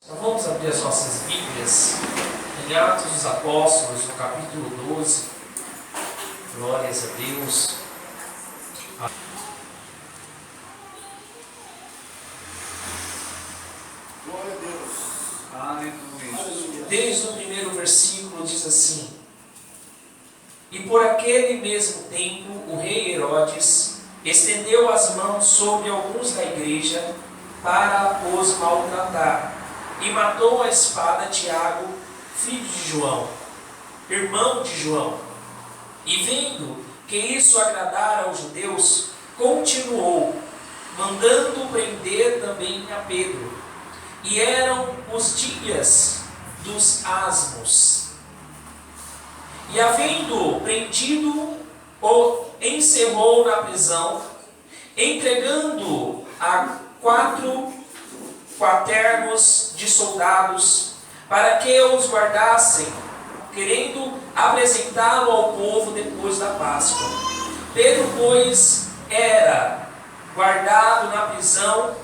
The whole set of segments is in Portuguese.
Então vamos abrir as nossas Bíblias em Atos dos Apóstolos, no capítulo 12. Glórias a Deus. Glória a Deus. Aleluia. Desde o primeiro versículo diz assim: E por aquele mesmo tempo o rei Herodes estendeu as mãos sobre alguns da igreja para os maltratar, e matou a espada Tiago, filho de João, irmão de João. E vendo que isso agradara aos judeus, continuou, mandando prender também a Pedro. E eram os dias dos asmos. E havendo prendido, o encerrou na prisão, entregando a 4 quaternos de soldados, para que os guardassem, querendo apresentá-lo ao povo depois da Páscoa. Pedro, pois, era guardado na prisão,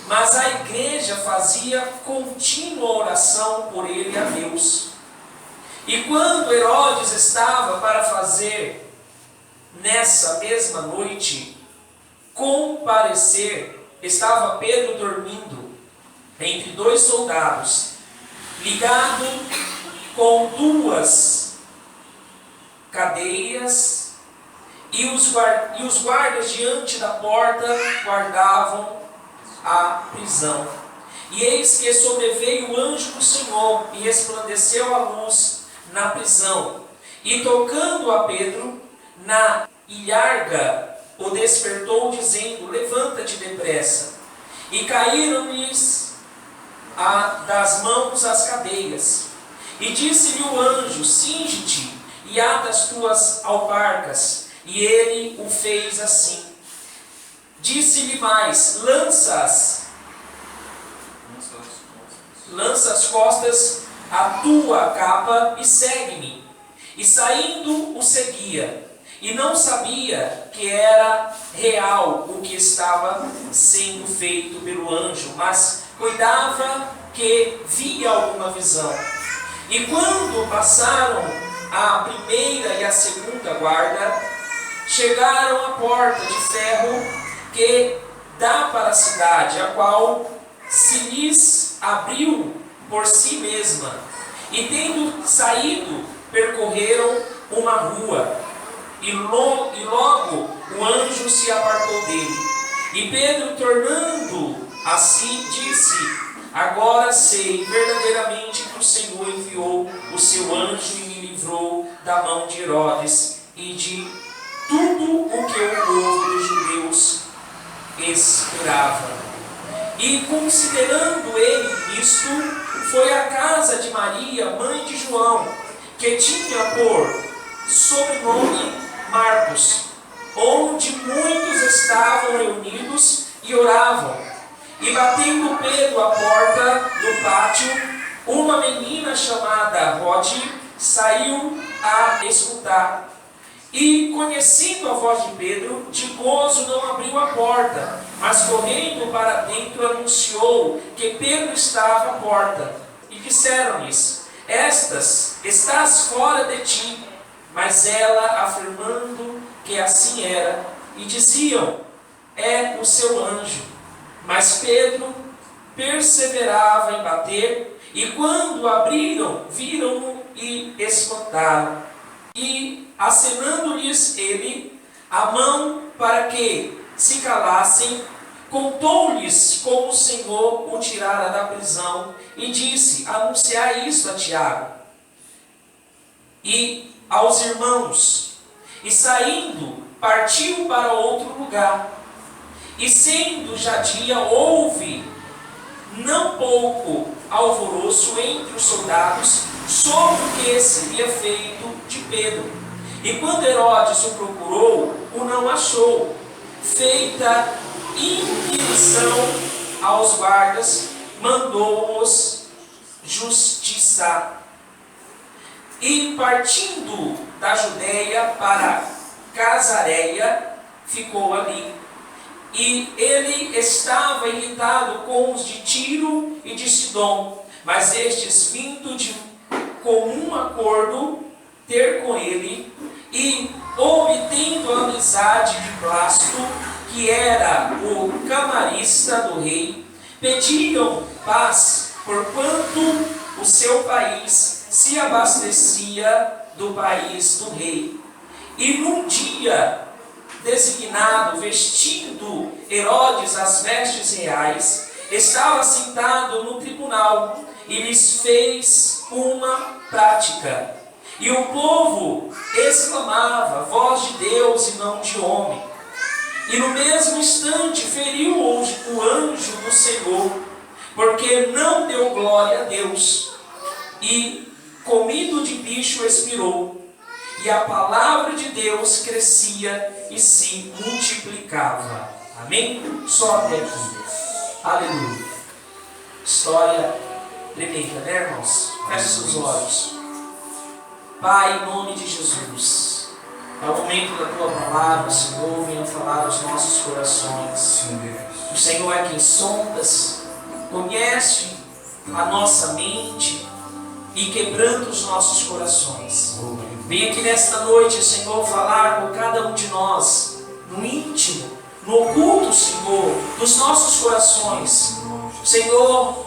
mas a igreja fazia contínua oração por ele a Deus. E quando Herodes estava para fazer, nessa mesma noite, comparecer, estava Pedro dormindo entre 2 soldados, ligado com 2 cadeias, e os guardas diante da porta guardavam a prisão. E eis que sobreveio o anjo do Senhor, e resplandeceu a luz na prisão, e tocando a Pedro na ilharga, o despertou, dizendo: Levanta-te depressa. E caíram-lhes das mãos as cadeias. E disse-lhe o anjo: Cinge-te e ata as tuas alparcas. E ele o fez assim. Disse-lhe mais: Lança as costas a tua capa e segue-me. E saindo o seguia, e não sabia que era real o que estava sendo feito pelo anjo, mas cuidava que via alguma visão. E quando passaram a primeira e a segunda guarda, chegaram à porta de ferro que dá para a cidade, a qual se lhes abriu por si mesma. E tendo saído, percorreram uma rua, e logo o anjo se apartou dele. E Pedro, tornando a si, disse: Agora sei verdadeiramente que o Senhor enviou o seu anjo e me livrou da mão de Herodes e de tudo o que o povo dos judeus esperava. E considerando ele isto, foi à casa de Maria, mãe de João, que tinha por sobrenome Marcos, onde muitos estavam reunidos e oravam. E batendo Pedro à porta do pátio, uma menina chamada Rode saiu a escutar. E, conhecendo a voz de Pedro, de gozo não abriu a porta, mas correndo para dentro anunciou que Pedro estava à porta. E disseram-lhes: estás fora de ti. Mas ela, afirmando que assim era, e diziam: é o seu anjo. Mas Pedro perseverava em bater, e quando abriram, viram-no e espantaram. E, acenando-lhes ele a mão para que se calassem, contou-lhes como o Senhor o tirara da prisão, e disse: Anunciai isto a Tiago e aos irmãos. E saindo, partiu para outro lugar. E sendo já dia, houve não pouco alvoroço entre os soldados sobre o que seria feito de Pedro. E quando Herodes o procurou, o não achou. Feita inquisição aos guardas, mandou-os justiçar. E partindo da Judéia para Casareia, ficou ali. e ele estava irritado com os de Tiro e de Sidom, mas estes, vindo de comum acordo ter com ele, e obtendo a amizade de Blasto, que era o camarista do rei, pediam paz, porquanto o seu país se abastecia do país do rei. E num dia designado, vestindo Herodes as vestes reais, estava sentado no tribunal e lhes fez uma prática. E o povo exclamava: voz de Deus e não de homem. E no mesmo instante feriu o anjo do Senhor, porque não deu glória a Deus, e comido de bicho expirou. E a palavra de Deus crescia e se multiplicava. Amém? Só até aqui. Aleluia. História tremenda, né, irmãos? Feche seus olhos. Pai, em nome de Jesus, é o momento da Tua palavra, Senhor, venha falar aos nossos corações. O Senhor é quem sondas, conhece a nossa mente e quebranta os nossos corações. Vem aqui nesta noite, Senhor, falar com cada um de nós, no íntimo, no oculto, Senhor, dos nossos corações. Senhor,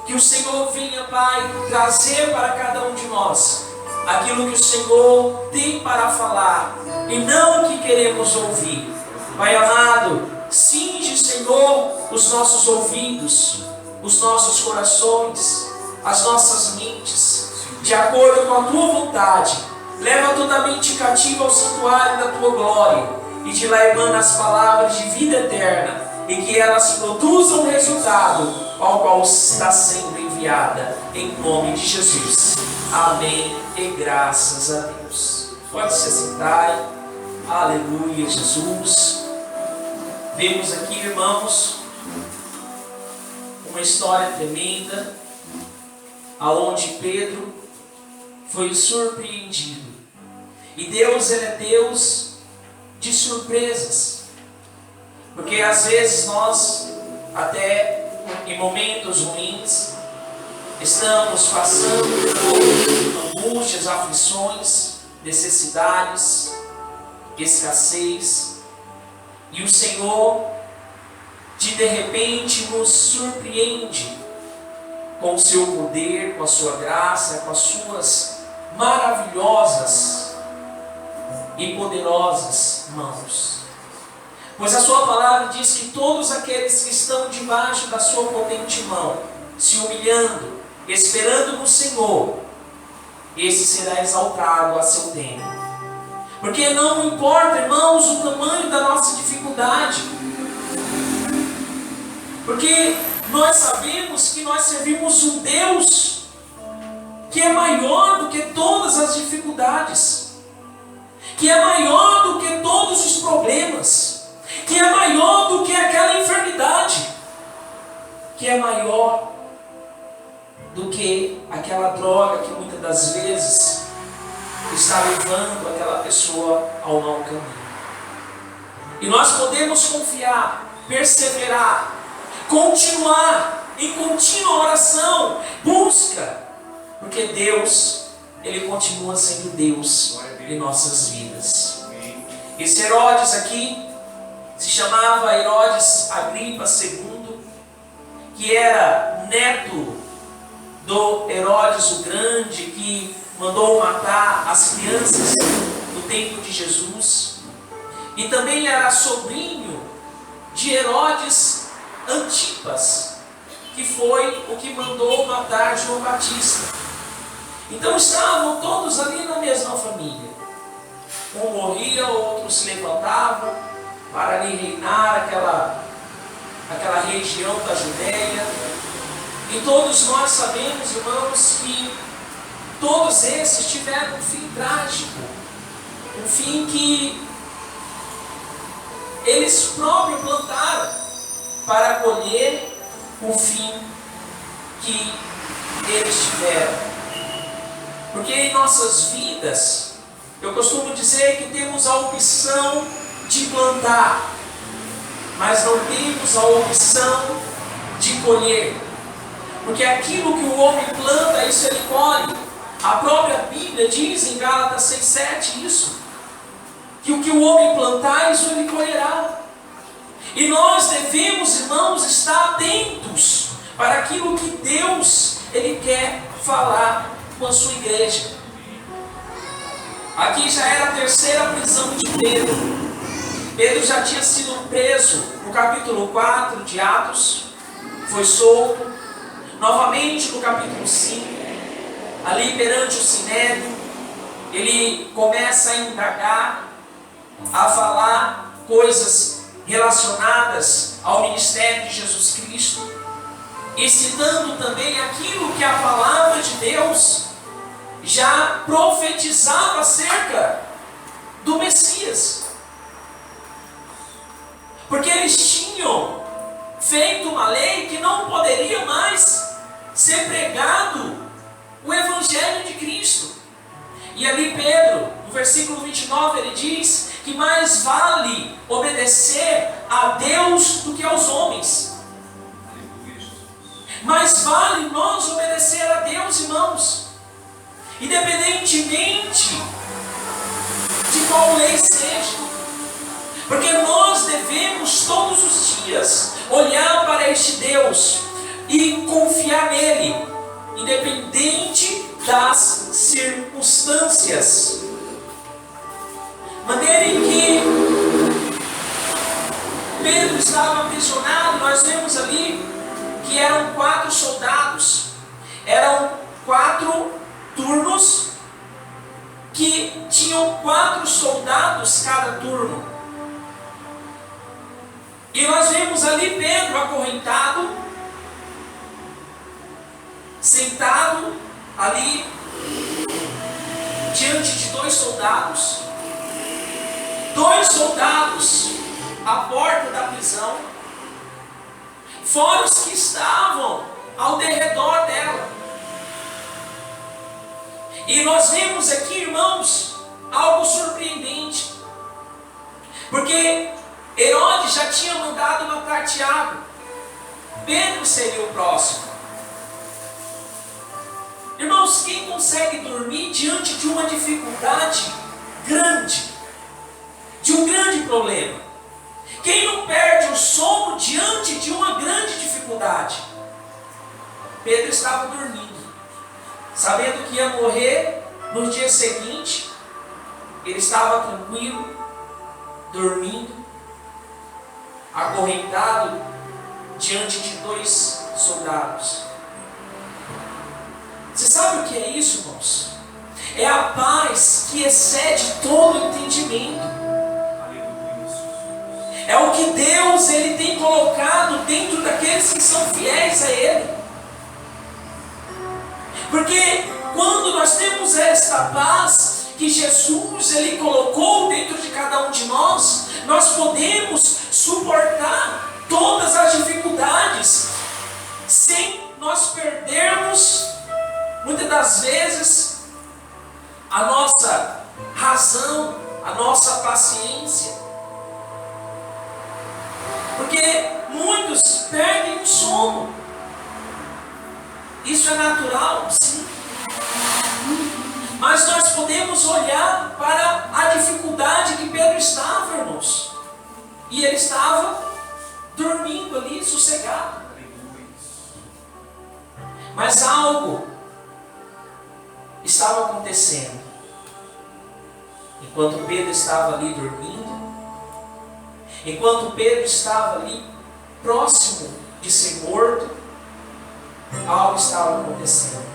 que o Senhor venha, Pai, trazer para cada um de nós aquilo que o Senhor tem para falar e não o que queremos ouvir. Pai amado, cinge, Senhor, os nossos ouvidos, os nossos corações, as nossas mentes, de acordo com a Tua vontade. Leva toda a mente cativa ao santuário da Tua glória e de lá emana as palavras de vida eterna e que elas produzam o resultado ao qual está sendo enviada, em nome de Jesus. Amém e graças a Deus. Pode se sentar. Aleluia, Jesus. Vemos aqui, irmãos, uma história tremenda, aonde Pedro foi surpreendido. E Deus, Ele é Deus de surpresas. Porque às vezes nós, até em momentos ruins, estamos passando por angústias, aflições, necessidades, escassez. E o Senhor, de repente, nos surpreende com o seu poder, com a sua graça, com as suas maravilhosas e poderosas mãos. Pois a sua palavra diz que todos aqueles que estão debaixo da sua potente mão, se humilhando, esperando no Senhor, esse será exaltado a seu tempo. Porque não importa, irmãos, o tamanho da nossa dificuldade, porque nós sabemos que nós servimos um Deus que é maior do que todas as dificuldades, que é maior do que todos os problemas, que é maior do que aquela enfermidade, que é maior do que aquela droga que muitas das vezes está levando aquela pessoa ao mau caminho. E nós podemos confiar, perseverar, continuar em contínua oração, busca, porque Deus, Ele continua sendo Deus em nossas vidas. Esse Herodes aqui se chamava Herodes Agripa II, que era neto do Herodes o Grande, que mandou matar as crianças no tempo de Jesus, e também era sobrinho de Herodes Antipas, que foi o que mandou matar João Batista. Então estavam todos ali na mesma família. Um morria, o outro se levantava para ali reinar aquela região da Judéia. E todos nós sabemos, irmãos, que todos esses tiveram um fim trágico, um fim que eles próprios plantaram para colher o fim que eles tiveram. Porque em nossas vidas, eu costumo dizer que temos a opção de plantar mas não temos a opção de colher. Porque aquilo que o homem planta, isso ele colhe. A própria Bíblia diz em Gálatas 6,7 isso. Que o que o homem plantar, isso ele colherá. E nós devemos, irmãos, estar atentos para aquilo que Deus ele quer falar com a sua igreja. Aqui já era a terceira prisão de Pedro. Pedro já tinha sido preso no capítulo 4 de Atos, foi solto. Novamente no capítulo 5, ali perante o Sinédrio, ele começa a indagar, a falar coisas relacionadas ao ministério de Jesus Cristo, e citando também aquilo que a palavra de Deus já profetizava acerca do Messias. Porque eles tinham feito uma lei que não poderia mais ser pregado o Evangelho de Cristo. E ali Pedro, no versículo 29, ele diz que mais vale obedecer a Deus do que aos homens. Mais vale nós obedecer a Deus, irmãos, independentemente de qual lei seja. Porque nós devemos todos os dias olhar para este Deus e confiar nele, independente das circunstâncias. Maneira em que Pedro estava aprisionado, nós vemos ali que eram 4 soldados, eram 4 turnos, que tinham 4 soldados cada turno. E nós vemos ali Pedro acorrentado, sentado ali diante de 2 soldados. 2 soldados à porta da prisão, fora os que estavam ao derredor dela. E nós vemos aqui, irmãos, algo surpreendente. Porque Herodes já tinha mandado matar Tiago. Pedro seria o próximo. Irmãos, quem consegue dormir diante de uma dificuldade grande, de um grande problema? Quem não perde o sono diante de uma grande dificuldade? Pedro estava dormindo, sabendo que ia morrer no dia seguinte. Ele estava tranquilo, dormindo, acorrentado diante de 2 soldados. Você sabe o que é isso, irmãos? É a paz que excede todo entendimento. É o que Deus ele tem colocado dentro daqueles que são fiéis a Ele. Porque quando nós temos esta paz que Jesus ele colocou dentro de cada um de nós, nós podemos suportar todas as dificuldades sem nós perdermos, muitas das vezes, a nossa razão, a nossa paciência. Porque muitos perdem o sono. Isso é natural, sim. Mas nós podemos olhar para a dificuldade que Pedro estava, irmãos. E ele estava dormindo ali, sossegado. Mas algo estava acontecendo. Enquanto Pedro estava ali dormindo, enquanto Pedro estava ali próximo de ser morto, algo estava acontecendo.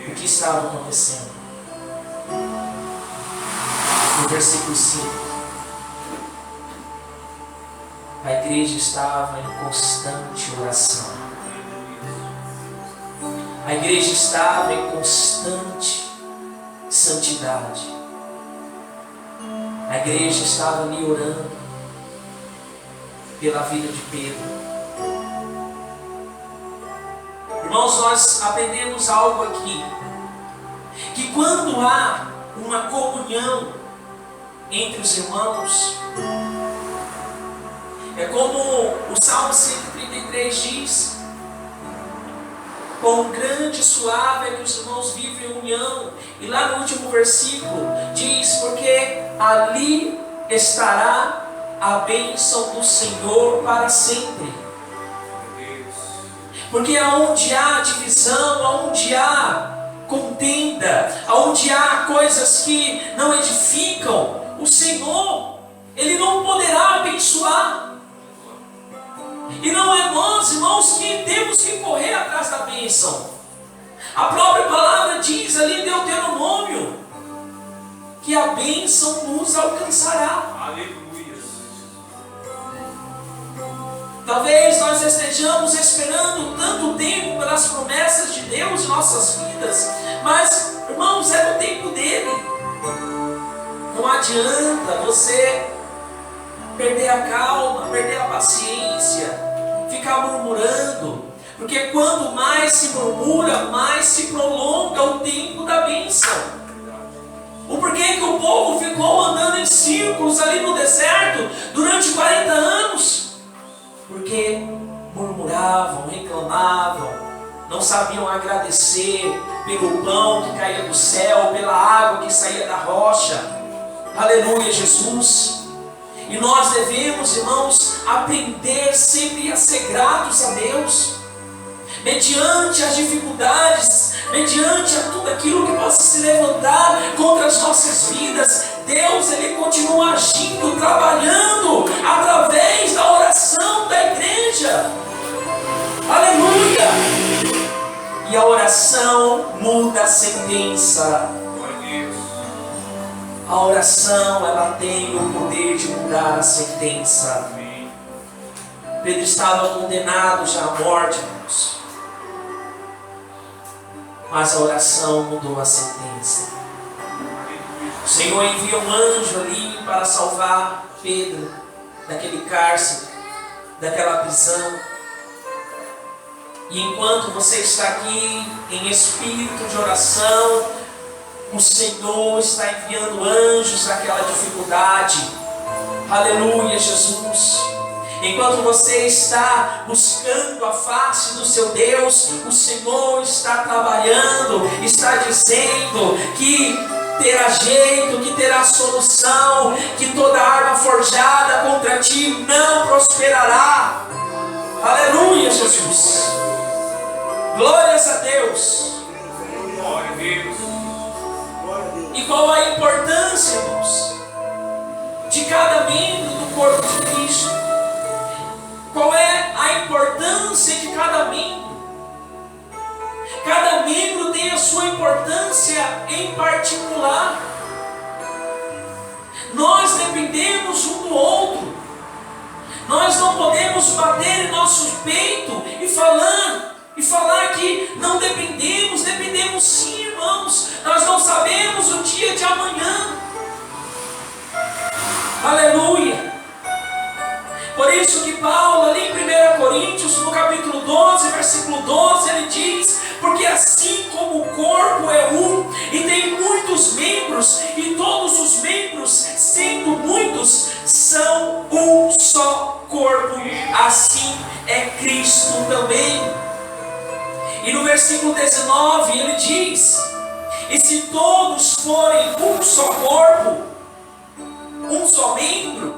O que estava acontecendo? No versículo 5, a igreja estava em constante oração. A igreja estava em constante santidade. A igreja estava ali orando pela vida de Pedro. Irmãos, nós aprendemos algo aqui, que quando há uma comunhão entre os irmãos, É como o Salmo 133 diz: quão grande e suave é que os irmãos vivem em união. E lá no último versículo diz: porque ali estará a bênção do Senhor para sempre. Porque aonde há divisão, aonde há contenda, aonde há coisas que não edificam, o Senhor, Ele não poderá abençoar. E não é nós, irmãos, que temos que correr atrás da bênção. A própria palavra diz ali em Deuteronômio que a bênção nos alcançará. Aleluia. Talvez nós estejamos esperando tanto tempo pelas promessas de Deus em nossas vidas, mas, irmãos, é no tempo dele. Não adianta você perder a calma, perder a paciência, ficar murmurando, porque quanto mais se murmura, mais se prolonga o tempo da bênção. O porquê que o povo ficou andando em círculos ali no deserto durante 40 anos? Porque murmuravam, reclamavam, não sabiam agradecer pelo pão que caía do céu, pela água que saía da rocha. Aleluia, Jesus. E nós devemos, irmãos, aprender sempre a ser gratos a Deus, mediante as dificuldades, mediante a tudo aquilo que possa se levantar contra as nossas vidas. Deus, Ele continua agindo, trabalhando através da oração da igreja. Aleluia! E a oração muda a sentença. A oração, ela tem o poder de mudar a sentença. Pedro estava condenado já à morte, irmãos. Mas a oração mudou a sentença. O Senhor envia um anjo ali para salvar Pedro daquele cárcere, daquela prisão. E enquanto você está aqui em espírito de oração, o Senhor está enviando anjos naquela dificuldade. Aleluia, Jesus. Enquanto você está buscando a face do seu Deus, o Senhor está trabalhando, está dizendo que terá jeito, que terá solução, que toda arma forjada contra ti não prosperará. Aleluia, Jesus. Glórias a Deus. Glória a Deus. E qual a importância, irmãos, de cada membro do corpo de Cristo? Qual é a importância de cada membro? Cada membro tem a sua importância em particular. Nós dependemos um do outro. Nós não podemos bater em nosso peito e falar que não dependemos. Dependemos sim, irmãos. Nós não sabemos o dia de amanhã. Aleluia. Por isso que Paulo, ali em 1 Coríntios, no capítulo 12, versículo 12, ele diz: porque assim como o corpo é um e tem muitos membros, e todos os membros, sendo muitos, são um só corpo, assim é Cristo também. E no versículo 19 ele diz: e se todos forem um só corpo, um só membro,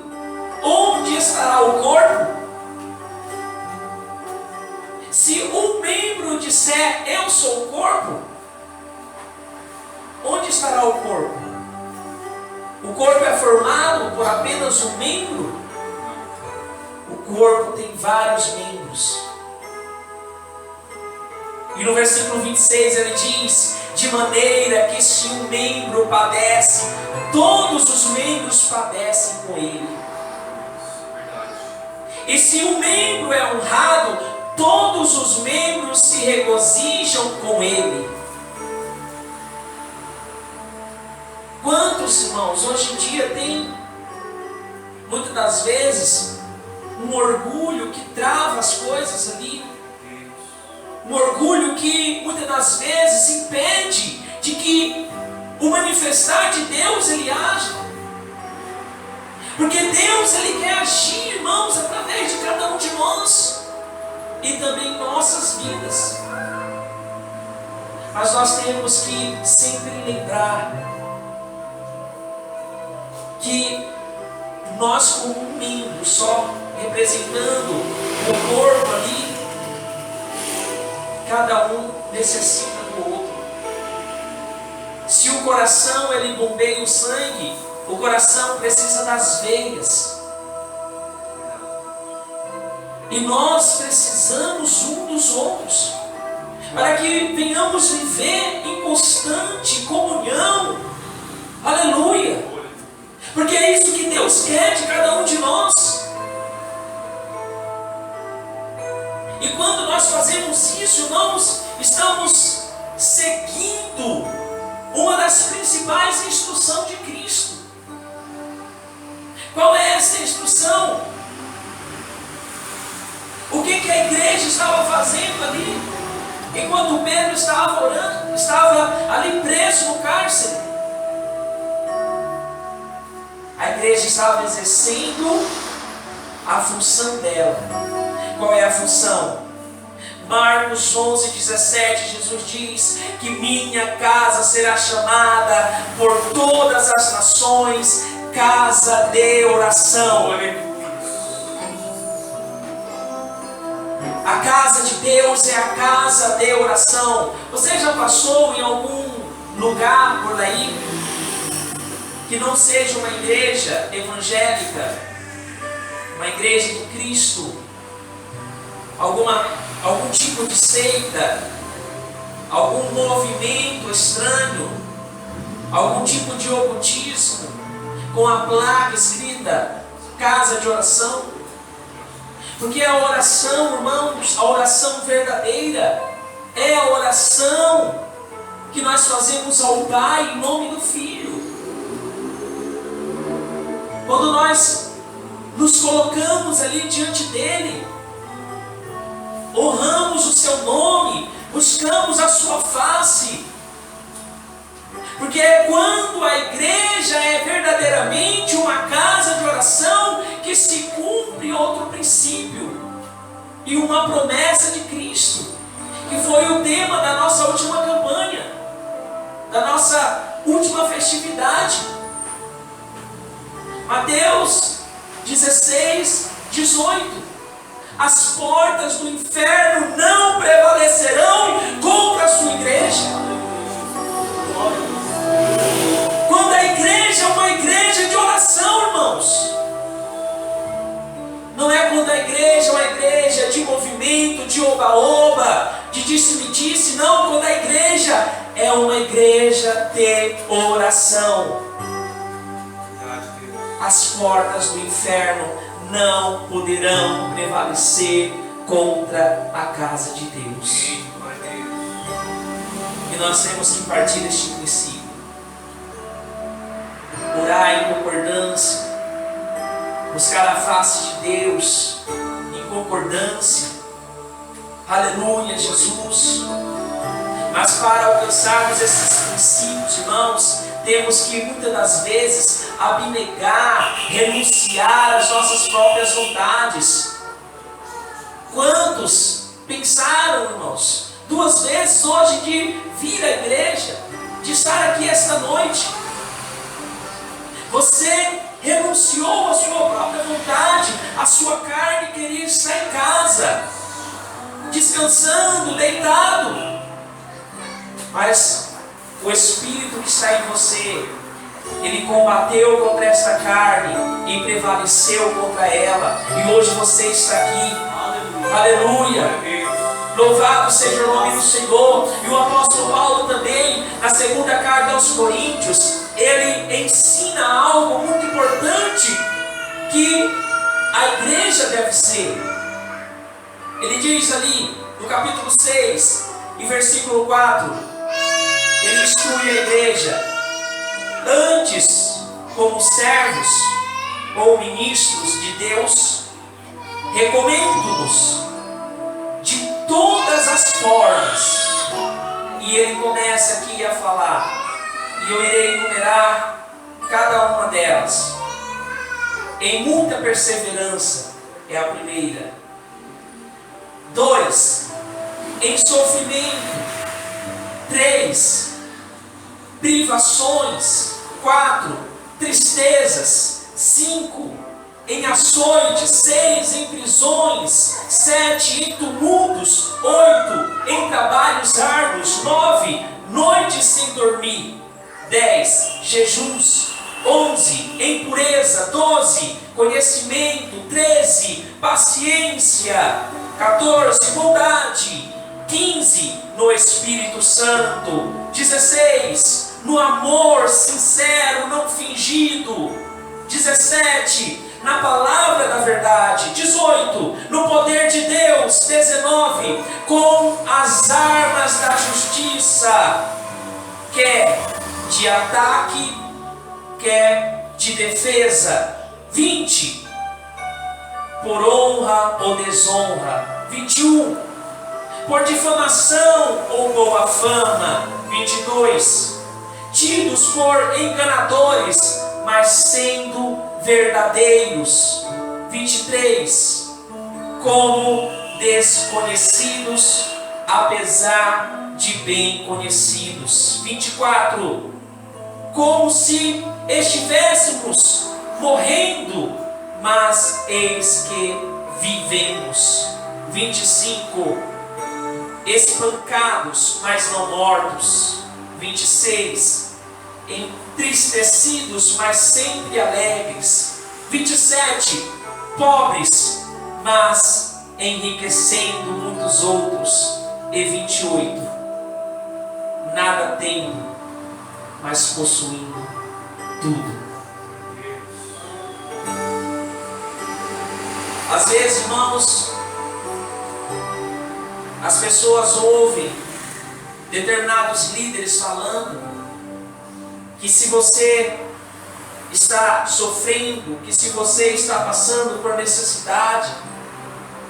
onde estará o corpo? Se um membro disser eu sou o corpo, onde estará o corpo? O corpo é formado por apenas um membro? O corpo tem vários membros. E no versículo 26 ele diz: de maneira que se um membro padece, todos os membros padecem com ele. E se um membro é honrado, todos os membros se regozijam com ele. Quantos, irmãos, hoje em dia tem, muitas das vezes, um orgulho que trava as coisas ali. Um orgulho que, muitas das vezes, impede de que o manifestar de Deus ele haja. Porque Deus, Ele quer agir, irmãos, através de cada um de nós. E também em nossas vidas. Mas nós temos que sempre lembrar que nós, como um membro só, representando o corpo ali, cada um necessita do outro. Se o coração ele bombeia o sangue, o coração precisa das veias. E nós precisamos um dos outros, para que venhamos viver em constante comunhão. Aleluia! Porque é isso que Deus quer de cada um de nós. E quando nós fazemos isso, nós estamos seguindo uma das principais instruções de Cristo. Qual é essa instrução? O que a igreja estava fazendo ali? Enquanto Pedro estava orando, estava ali preso no cárcere. A igreja estava exercendo a função dela. Qual é a função? Marcos 11:17, Jesus diz que minha casa será chamada por todas as nações casa de oração. A casa de Deus é a casa de oração. Você já passou em algum lugar por aí que não seja uma igreja evangélica, uma igreja de Cristo, algum tipo de seita, algum movimento estranho, algum tipo de ocultismo, com a placa escrita casa de oração? Porque a oração, irmãos, a oração verdadeira é a oração que nós fazemos ao Pai em nome do Filho. Quando nós nos colocamos ali diante dele, honramos o seu nome, buscamos a sua face. Porque é quando a igreja é verdadeiramente uma casa de oração que se cumpre outro princípio e uma promessa de Cristo, que foi o tema da nossa última campanha, da nossa última festividade. Mateus 16:18. As portas do inferno não prevalecerão contra a sua igreja. Quando a igreja é uma igreja de oração, irmãos. Não é quando a igreja é uma igreja de movimento, de oba-oba, de disse-me-disse. Não, quando a igreja é uma igreja de oração. As portas do inferno não poderão prevalecer contra a casa de Deus. E nós temos que partir deste princípio. Orar em concordância, buscar a face de Deus em concordância. Aleluia, Jesus. Mas para alcançarmos esses princípios, irmãos, temos que muitas das vezes abnegar, renunciar às nossas próprias vontades. Quantos pensaram, irmãos, 2 vezes hoje de vir à igreja, de estar aqui esta noite? Você renunciou à sua própria vontade, a sua carne queria estar em casa, descansando, deitado. Mas o Espírito que está em você, ele combateu contra esta carne e prevaleceu contra ela. E hoje você está aqui. Aleluia. Louvado seja o nome do Senhor. E o apóstolo Paulo também, na segunda carta aos Coríntios, ele ensina algo muito importante que a igreja deve ser. Ele diz ali, no capítulo 6, em versículo 4, ele instrui a igreja: antes, como servos ou ministros de Deus, recomendo-nos de todas as formas. E ele começa aqui a falar, e eu irei enumerar cada uma delas. em muita perseverança, é a primeira. 2, em sofrimento. 3, privações. 4, tristezas. 5, em açoites. 6, em prisões. 7, em tumultos. 8, em trabalhos árduos. 9, noites sem dormir. 10, jejuns. 11, em pureza. 12, conhecimento. 13, paciência. 14, bondade. 15, no Espírito Santo. 16, no amor sincero, não fingido. 17, na palavra da verdade. 18, no poder de Deus. 19, com as armas da justiça, quer de ataque, quer de defesa. 20, por honra ou desonra. 21, por difamação ou boa fama. 22, tidos por enganadores, mas sendo verdadeiros. 23, como desconhecidos, apesar de bem conhecidos. 24, como se estivéssemos morrendo, mas eis que vivemos. 25, espancados, mas não mortos. 26, entristecidos, mas sempre alegres. 27, pobres, mas enriquecendo muitos outros. E 28, nada tendo, mas possuindo tudo. Às vezes, irmãos, as pessoas ouvem determinados líderes falando que se você está sofrendo, que se você está passando por necessidade,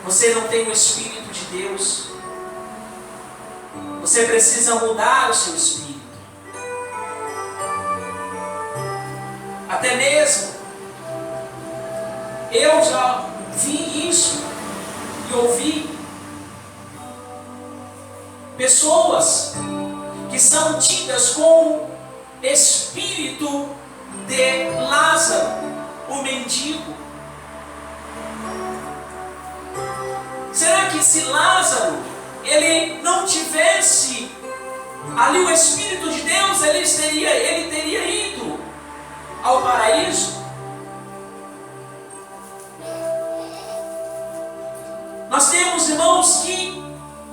você não tem o Espírito de Deus. Você precisa mudar o seu espírito. Até mesmo eu já vi isso e ouvi pessoas que são tidas com espírito de Lázaro, o mendigo. Será que se Lázaro ele não tivesse ali o Espírito de Deus, ele teria ido ao paraíso? Nós temos, irmãos, que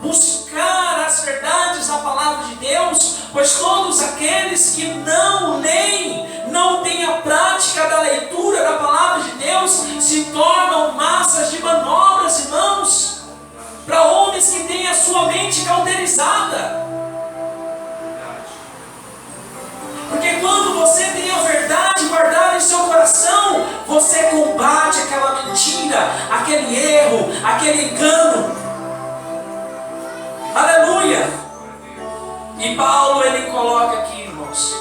buscar as verdades da palavra de Deus, pois todos aqueles que não leem, não têm a prática da leitura da palavra de Deus, se tornam massas de manobras, irmãos, para homens que têm a sua mente cauterizada. Porque quando você tem a verdade guardada em seu coração, você combate aquela mentira, aquele erro, aquele engano. Aleluia! E Paulo ele coloca aqui, irmãos,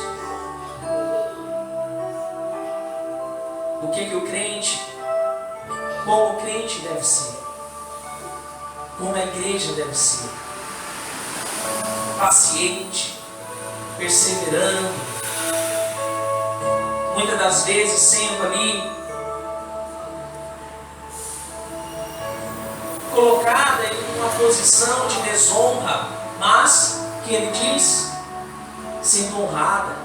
o que o crente, como o crente deve ser, como a igreja deve ser, paciente, perseverando, muitas das vezes sendo ali colocada em uma posição de desonra, mas que ele diz, sendo honrada,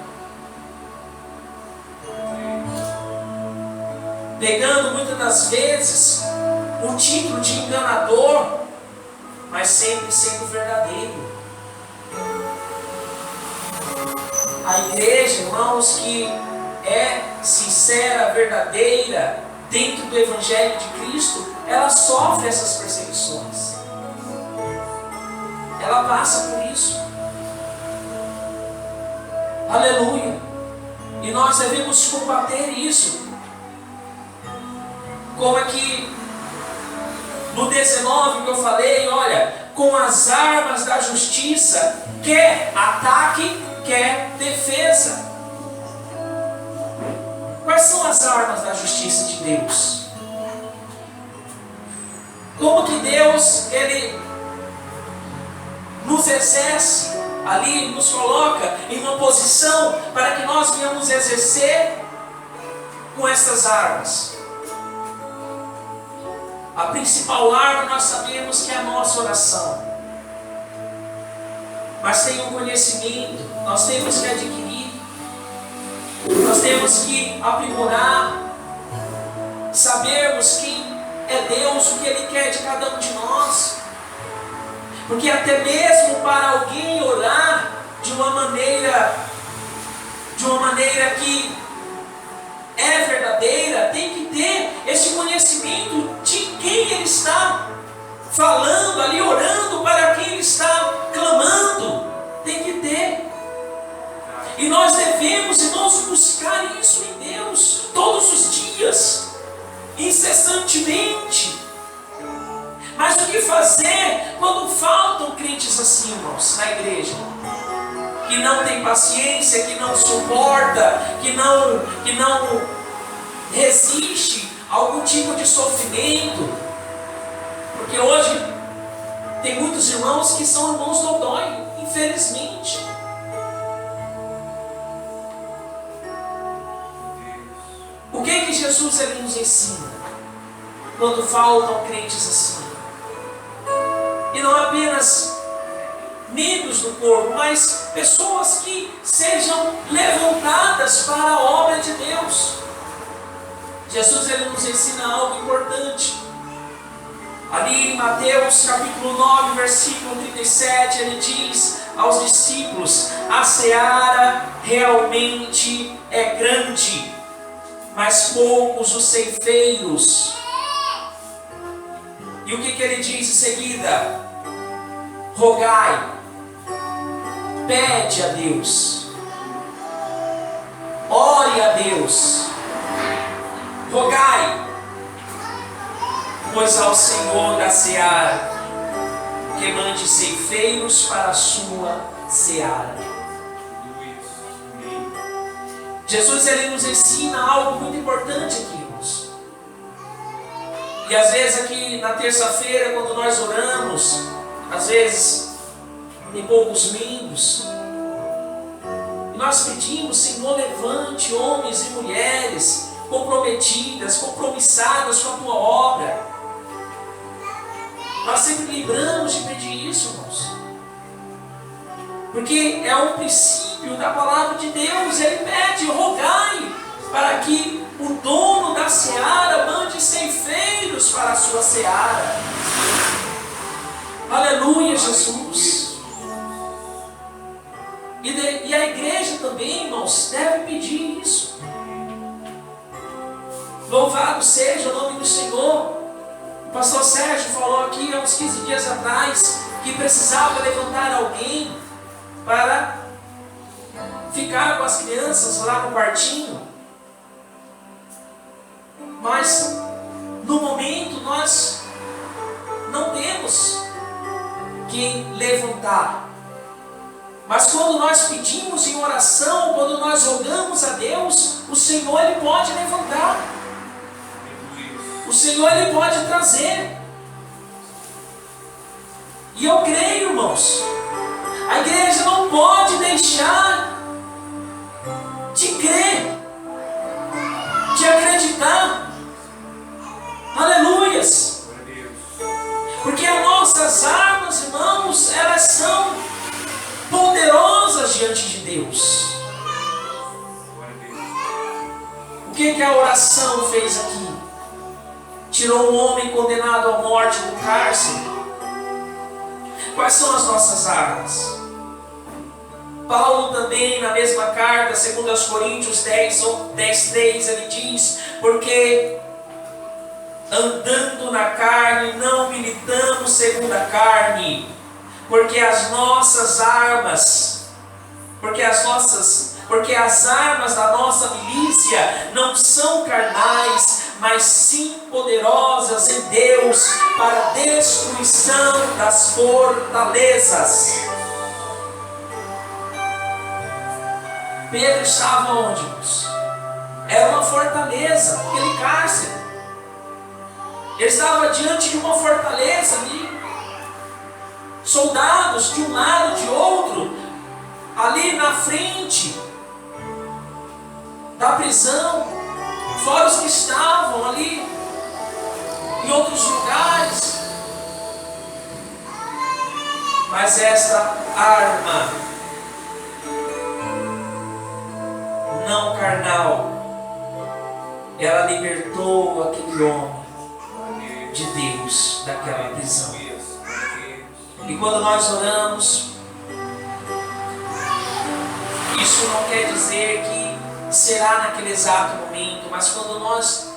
pegando muitas das vezes o título de enganador, mas sempre sendo verdadeiro. A igreja, irmãos, que é sincera, verdadeira, dentro do Evangelho de Cristo, ela sofre essas perseguições. Ela passa por isso. Aleluia. E nós devemos combater isso. Como é que no 19 que eu falei, olha, com as armas da justiça, quer ataque, quer defesa. Quais são as armas da justiça de Deus? Como que Deus, Ele nos exerce ali, nos coloca em uma posição para que nós venhamos exercer com essas armas? A principal arma nós sabemos que é a nossa oração. Mas tem um conhecimento, nós temos que adquirir, nós temos que aprimorar, sabermos quem é Deus, o que Ele quer de cada um de nós. Porque até mesmo para alguém orar de uma maneira que é verdadeira, tem que ter esse conhecimento de quem ele está falando ali, orando, para quem ele está clamando. Tem que ter. E nós devemos, irmãos, buscar isso em Deus todos os dias, incessantemente. Mas o que fazer quando faltam crentes assim, irmãos, na igreja? Que não tem paciência, que não suporta, que não resiste a algum tipo de sofrimento. Porque hoje tem muitos irmãos que são irmãos dodói, infelizmente. O que Jesus ele nos ensina quando faltam crentes assim? E não apenas membros do corpo, mas pessoas que sejam levantadas para a obra de Deus. Jesus ele nos ensina algo importante. Ali em Mateus capítulo 9, versículo 37, ele diz aos discípulos: a seara realmente é grande, mas poucos os ceifeiros. E o que ele diz em seguida? Rogai, pede a Deus, ore a Deus, rogai, pois ao Senhor da seara, que mande ceifeiros para a sua seara. Jesus ele nos ensina algo muito importante aqui, irmãos. E às vezes aqui na terça-feira, quando nós oramos, às vezes tem poucos membros, e nós pedimos: Senhor, levante homens e mulheres comprometidas, compromissadas com a tua obra. Nós sempre lembramos de pedir isso, irmãos, porque é um princípio da palavra de Deus. Ele pede: rogai para que o dono da seara mande ceifeiros para a sua seara. Aleluia, Jesus. E a igreja também, irmãos, deve pedir isso. Louvado seja o nome do Senhor. O pastor Sérgio falou aqui há uns 15 dias atrás que precisava levantar alguém para ficar com as crianças lá no quartinho. Mas no momento nós não temos quem levantar. Mas quando nós pedimos em oração, quando nós rogamos a Deus, o Senhor ele pode levantar. O Senhor ele pode trazer. E eu creio, irmãos, a igreja não pode deixar de crer, de acreditar. Aleluias. Porque as nossas armas, irmãos, elas são poderosas diante de Deus. O que a oração fez aqui? Tirou um homem condenado à morte do cárcere. Quais são as nossas armas? Paulo também, na mesma carta, segundo aos Coríntios 10:3, ele diz: porque andando na carne, não militamos segundo a carne, porque as armas da nossa milícia não são carnais, mas sim poderosas em Deus para a destruição das fortalezas. Pedro estava onde, irmãos? Era uma fortaleza, aquele cárcere. Ele estava diante de uma fortaleza ali. Soldados de um lado, de outro, ali na frente da prisão, fora os que estavam ali em outros lugares. Mas esta arma não carnal, ela libertou aquele homem de Deus daquela prisão. E quando nós oramos, isso não quer dizer que será naquele exato momento, mas quando nós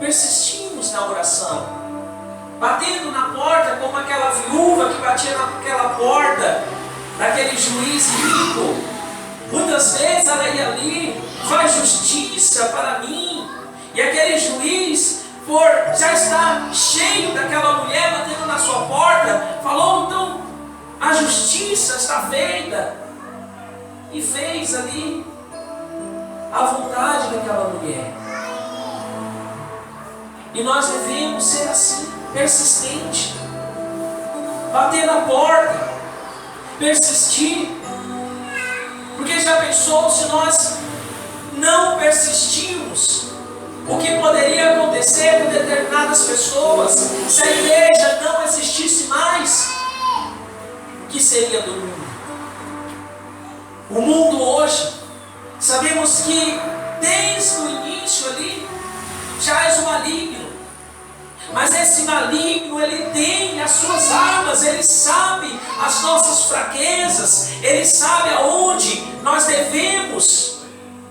persistimos na oração, batendo na porta como aquela viúva que batia naquela porta daquele juiz rico, muitas vezes ela ia ali, faz justiça para mim, e aquele juiz, por já estar cheio daquela mulher batendo na sua porta, falou: então a justiça está feita, e fez ali a vontade daquela mulher. E nós devemos ser assim, persistente, bater na porta, persistir, porque já pensou se nós não persistirmos? O que poderia acontecer com determinadas pessoas se a igreja não existisse mais? O que seria do mundo? O mundo hoje, sabemos que desde o início ali, jaz o maligno. Mas esse maligno, ele tem as suas armas, ele sabe as nossas fraquezas, ele sabe aonde nós devemos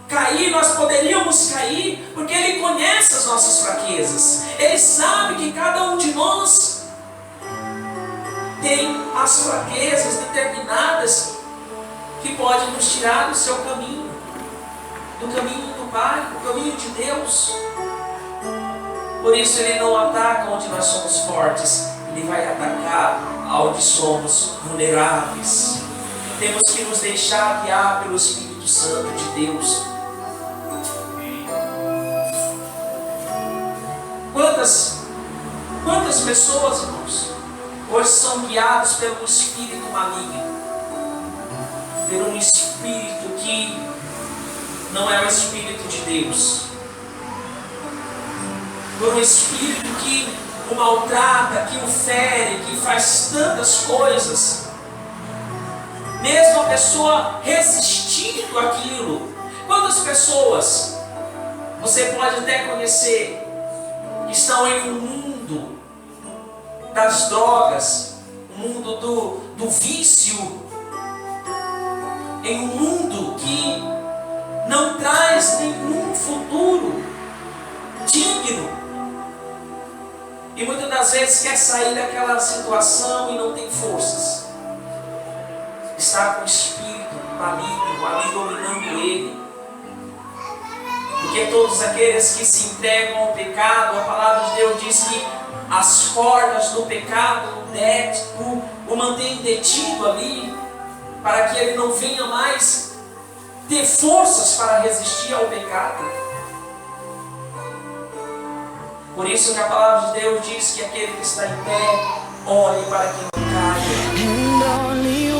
cair, nós poderíamos cair, porque ele conhece as nossas fraquezas. Ele sabe que cada um de nós tem as fraquezas determinadas que podem nos tirar do seu caminho, do caminho do Pai, do caminho de Deus. Por isso ele não ataca onde nós somos fortes, ele vai atacar onde somos vulneráveis. Temos que nos deixar guiar pelo Espírito Santo de Deus. Quantas pessoas, irmãos, hoje são guiadas pelo espírito maligno, por um espírito que não é o espírito de Deus, por um espírito que o maltrata, que o fere, que faz tantas coisas, mesmo a pessoa resistindo àquilo. Quantas pessoas você pode até conhecer que estão em um mundo das drogas, um mundo do vício, em um mundo que não traz nenhum futuro digno, e muitas das vezes quer sair daquela situação e não tem forças, está com o espírito maligno ali dominando ele. Porque todos aqueles que se entregam ao pecado, a palavra de Deus diz que as cordas do pecado o mantêm detido ali, para que ele não venha mais ter forças para resistir ao pecado. Por isso que a palavra de Deus diz que aquele que está em pé, olhe para que não caia.